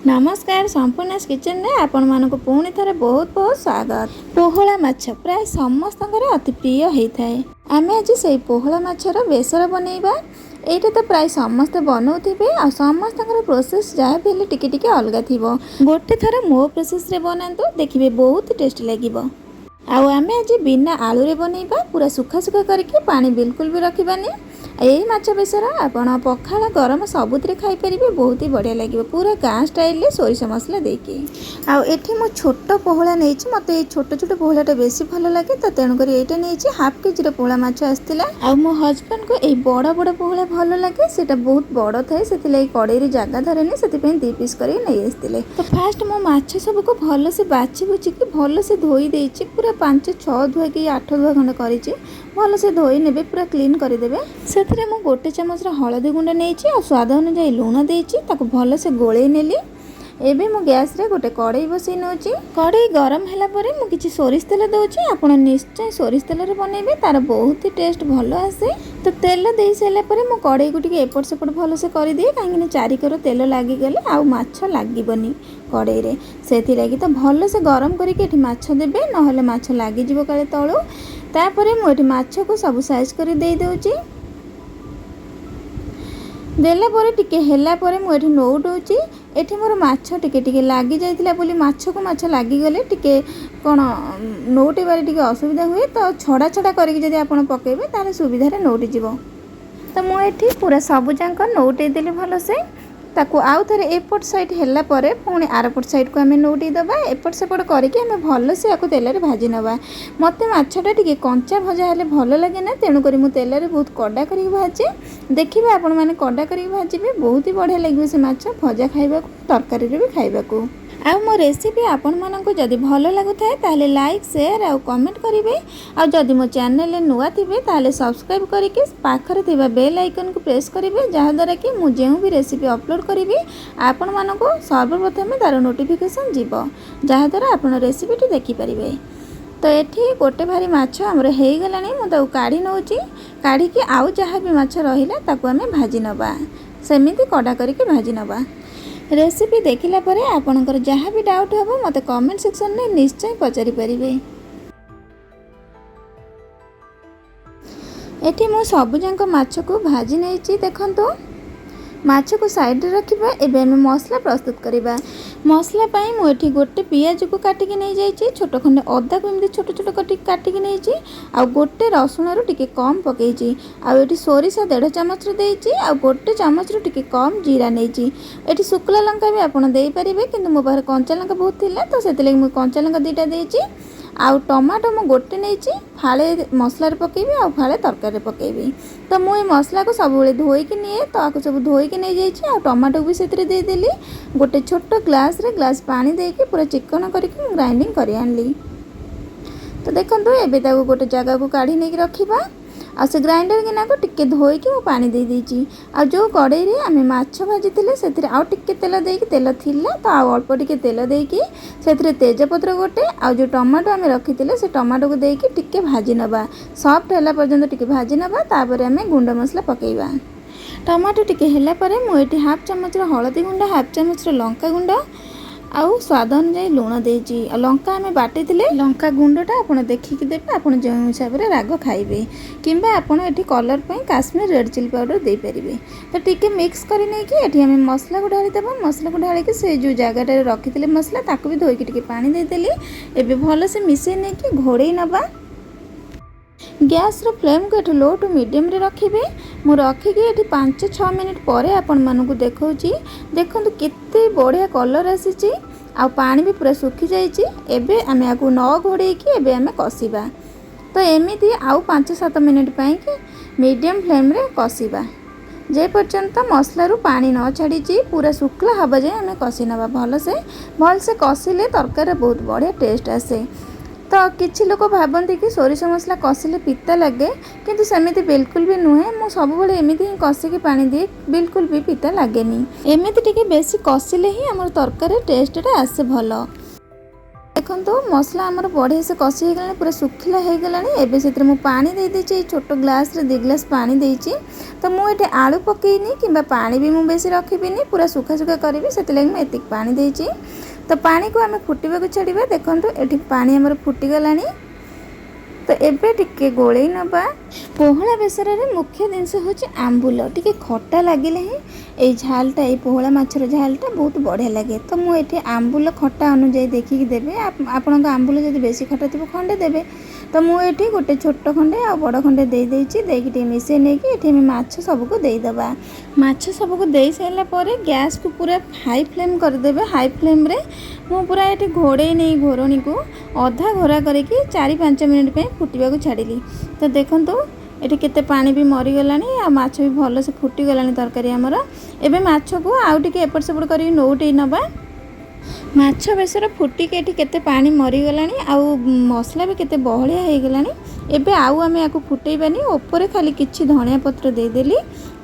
नमस्कार संपूर्ण किचन रे आपण मानक पुणी थरे बहुत बहुत स्वागत। पोहोला माछ प्राय समस्त अति प्रिय होता है। आम आज से पोहोला माछर बेसर बनैबा। ये तो प्राय समस्त बनाऊे आ समस्त प्रोसेस जहाँ भी टिके टिके अलग थी। गोटे थर मो प्रोसेस रे बनातु देखिए बहुत टेस्ट लगे। आउ आम आज बिना आलू रे बनैबा पूरा सुखा सुखा करके पानी बिल्कुल भी रखबानी। यही माछ बेसर आपण पखाला गरम सबुतिर खाई परिबे बहुत ही बढ़िया लगे पूरा गाँ स्टाइल सोरिष मसला देकी। आउ एठी मो छोट पोहला नहीं मते छोट छोट पोहलाटा बेसी भल लगे तो तेणुक ये नहीं हाफ केजी पोहला माछ आसला। आउ मो हजबैंड को यही बड़ बड़ पोहला भल लगे सेटा बहुत बड़ थाए से कड़े जगह धरेनि से 2 पीस कर नहीं आसते। तो फास्ट मो माछ सबको भल से बाछि बुझिकी भल से धोई देछि पूरा 5-6 धुआ कि 8 धुआ खंड करिछि। भल से धोई नेबे पूरा क्लीन करदेवे। से मु गोटे चामच हलदी गुंड नहीं स्वाद अनुजाई लुण देछि ताको भल से गोले नेली। एबे मु गैस रे गोटे कड़ाई बसई नउछि। कड़ाई गरम हैला परे मु किछि सोरिष तेल दउछि। आपण निश्चय सोरिष तेल रे बनैबे तार बहुत ही टेस्ट भल आसे। तो तेल देई साइला परे मु कड़ाई को टिके एपट सेपट भल से कर दिए काहे चारिकर तेल लागी गले आ माछ लागिबनी कड़ाई रे सेथि लागी तो भल से गरम करके एठी माछ देबे नहले माछ लागी जिवो काले तळो। तापरे मु एठी माछ को सब साइज कर देई दउछि। देला परे टिके हेला परे मु एठी नोटौछि। एठी मोर माछ टिके टिके लागी जाइतिला बोली माछ को माछ लागी गले टिके कोन नोटे बारे टिके असुविधा हुए तो छड़ा छड़ा करके जदि आपण पकेबे ताले सुविधा रे नोटी जिवो। तो मु एठी पूरा सब जांक नोटे देली भलो से ताकू आउ थरे एपट साइड हेला परे पुणी आरपट साइड को आमे नोटी दबा एपट सेपट करके आमे भल से आकु तेल रे भाजी नबा। मते माछटा टिके कंचा भजा हेले भल लागे ना तेणु करी मु तेल रे बहुत कड़ा करी भाजे। देखिबे आपण माने कड़ा करी भाजिबे बहुत ही बढ़िया लागिबे से माछ भजा खाइबा तरकारी रे भी खाइबा। आ मो रेसिपी आपण मानक जदि भल लागुथाय ताहले लाइक शेयर आ कमेंट करिवे। आ जदि मो चैनल नुआ थिबे ताहले सब्सक्राइब करके पाखरे थिबा बेल आइकन को प्रेस करिवे जहाँ द्वारा कि मु जेउ भी रेसिपी अपलोड करिवे आपण मानक सर्वप्रथम तार नोटिफिकेशन जीवो जहाँ द्वारा आपण रेसिपीटी देखि परिवे। तो एठी गोटे भारी माछ हमर हेई गलानी मु ताऊ काढी नउची। काढी कि आउ जहाँ भी माछ रहिला ताकू आमे भाजी नबा सेमिति कड़ा करके भाजी नबा। रेसिपी देखिला परे आपनकर जहाँ भी डाउट हो मते कमेंट सेक्शन में निश्चय पचारि परिबे। एठी मु सब जांक माछ को भाजी नैची देखंतु। माछ को साइड रे रखिबा। एबे हम मसला प्रस्तुत करिबा। मसला पाई मु एठी गोटे पियाज को काटिकी नै जाईची छोट खंडे अदा को एमती छोट छोट काटिकी नैची आ गोटे रसुण रो टिके कम पकेइची आ एठी सोरिष 1.5 चामच रो देइची आ गोटे चामच रो टिके कम जीरा नैची। एठी शुक्ला लंका भी आपण देई परिबे किंतु मो बाहर कंचा लंका बहुत थिला तो सेते लागि मु कंचा लंका दीटा देइची। आउ टमाटो मु गोटे नैची फाळे मसला रे पकेबी आ फाळे तरकारी रे पकेबी। तो मु ए मसला को सब बेले धोई कि निए तो आको सब धोई कि नै जाईची आ टमाटो भी सेतरे दे देली। गोटे छोट ग्लास रे ग्लास पानी देके पूरा चिकन करके ग्राइंडिंग करि आनली। तो देखंतु एबे ताको गोटे जगह को काढी नै रखिबा। आ से ग्राइंडर गिना को टिके धोई कि मु पानी दे देइची। आ जो कड़ाई रे आमे माछ भाजी थिले सेतरे आ टिके तेल देकी तेल थिला तो आ अल्प टिके तेल देकी सेतरे तेजपत्र गोटे आ जो टमाटो आमे रखिथिले से टमाटो को देकी टिके भाजी नबा सॉफ्ट होला पर्यंत टिके भाजी नबा। तापर आमे गुंड मसला पकेइबा। टमाटो टिके हेला परे मु एठी हाफ चामच रो हळदी गुंड हाफ चामच रो लंका गुंड आउ स्वाद अनुसार लुण देइची। लंका आमे बाटी थिले लंका गुंडटा आपण देखिकी देबे आपण जे हिसाब रे राग खाइबे किंबा आपण एठी कलर पई काश्मीर रेड चिली पाउडर दे परिबे। तो टिके मिक्स करि नै कि एठी आमे मसला को ढाली देबा। मसला को ढाली कि से जो जगह रे रखिथिले मसला ताको भी धोई कि टिके पानी दे देली। एबे भलो से मिसै नै कि घोड़े नबा। गैस रो फ्लेम को एठी लो टू मीडियम रे रखिबे। मु रखिकी एठी 5-6 मिनिट परे आपण मानकु देखौची। देखंतु केते बढ़िया कलर आसीची आ पानी भी पूरा सुखी जाइची। एबे आमे आकु न घोड़े कि एबे आमे कसिबा। तो एमिति आउ 5-7 मिनिट पई कि मीडियम फ्लेम रे कसिबा जे पर्यंत मसला रू पानी न छाड़ीची पूरा शुक्ला हबा जाए आमे कसी नबा। भल से कसिले तरकारी बहुत बढ़िया टेस्ट आसे। तो किछि लोक भाबंती कि सोरिष मसला कसिले पिता लगे किंतु सेमिति बिल्कुल भी नुहे। मु सब बेले एमिति ही कसिकी पानी दिए बिल्कुल भी पिता लागेनी। एमिति टिके बेसी कसिले ही हमर तरकारी टेस्टटा आसे भल। देखो मसला आमर बढ़िया से कषि हो गलानी, पूरा सुखिला हो गलानी। एबे से मु पानी दे देछि, छोट ग्लास रे 2 ग्लास पानी देछि। तो मुझे आलू पकईनी कि पानी भी मुझे बेसी रखिबिनी, पूरा सुखा सुखा करी से मुझे पानी देछि। तो पानी को आम फुटवा छाड़ा। देखो ये पानी आमर फुटीगलानी। तो एबे टिके गोले नबा। पोहला बेसर रे मुख्य जिनस हूँ आंबुल, टिके खट्टा लगे ही ये झालटा, ये पोहला माछर झालटा बहुत बढ़िया लगे। तो मुझे आंबुल खट्टा अनुजाई देखिकी देवे। आपण आंबुल जब बेसी खट्टा थी खंडे देवे। तो मुझे गोटे छोट खंडे आ बड़ खंडे देकी मिसे नहीं माछ सबको देदेबा। माछ सबको दे सारा पर गैस को पूरा हाई फ्लेम करदेवे। हाई फ्लेम रे मु पूरा ये घोड़े नहीं घोरणी को अधा घोरा करके 4-5 मिनट पे फुटवा छाड़ी। तो देखो ये केते पानी भी मरीगलानी आ माछ भी भल से फुटीगलानी तरकारी आमर। एबे माछ को आउ टिके एपट सेपट कर नौटे नबा। माछ बेसर फुटिक ये केते पानी मरीगलानी, आउ मसला भी केते बहलिया हो गलानी। एबे आउ आमे याको फुटेबानी, ऊपर खाली किछि धनिया पत्र देदेली।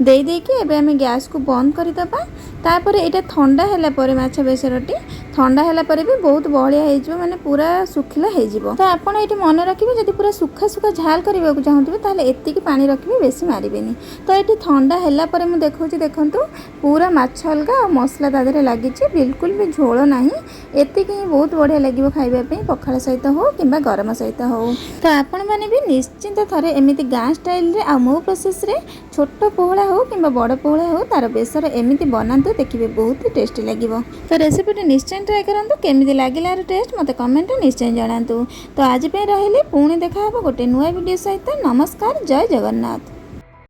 देदेकी एबे आमे गैस को बंद करदेबा। तापर एटा ठंडा हैला परे माछ बेसरटी ठंडा हैला परे भी बहुत बहलिया हो जिवो, माने पूरा सुखिला हो जिवो। तो आपण एटी मन रखिबे, जदि पूरा सुखा सुखा झाल करबा को चाहथिबे ताले एतिकी पानी रखिबे, बेसी मारिबेनी। तो एटी ठंडा हैला परे मु देखौची, देखंतु पूरा माछ अलगा आ मसला तादरे लागिछि, बिल्कुल भी झोल नाही। एतिकी ही बहुत बढ़िया लगिवो खाइबा पे, पखाळ सहित हो किंबा गरम सहित हो। तो आपण माने भी निश्चिंत थरे एमिति गाँ स्टाइल रे आ मो प्रोसेस रे छोट पोहला हो किंबा बड़ पोहला हो तार बेसर एमिति बनांतु, देखिबे बहुत ही टेस्टी लगिवो। तो रेसिपी निश्चय ट्राई करंतु, केमिति लागिला टेस्ट मते कमेंट निश्चय जणांतु। तो आज पे रहिले, पुणी देखा हबो गोटे नुआ वीडियो सहित। नमस्कार, जय जगन्नाथ।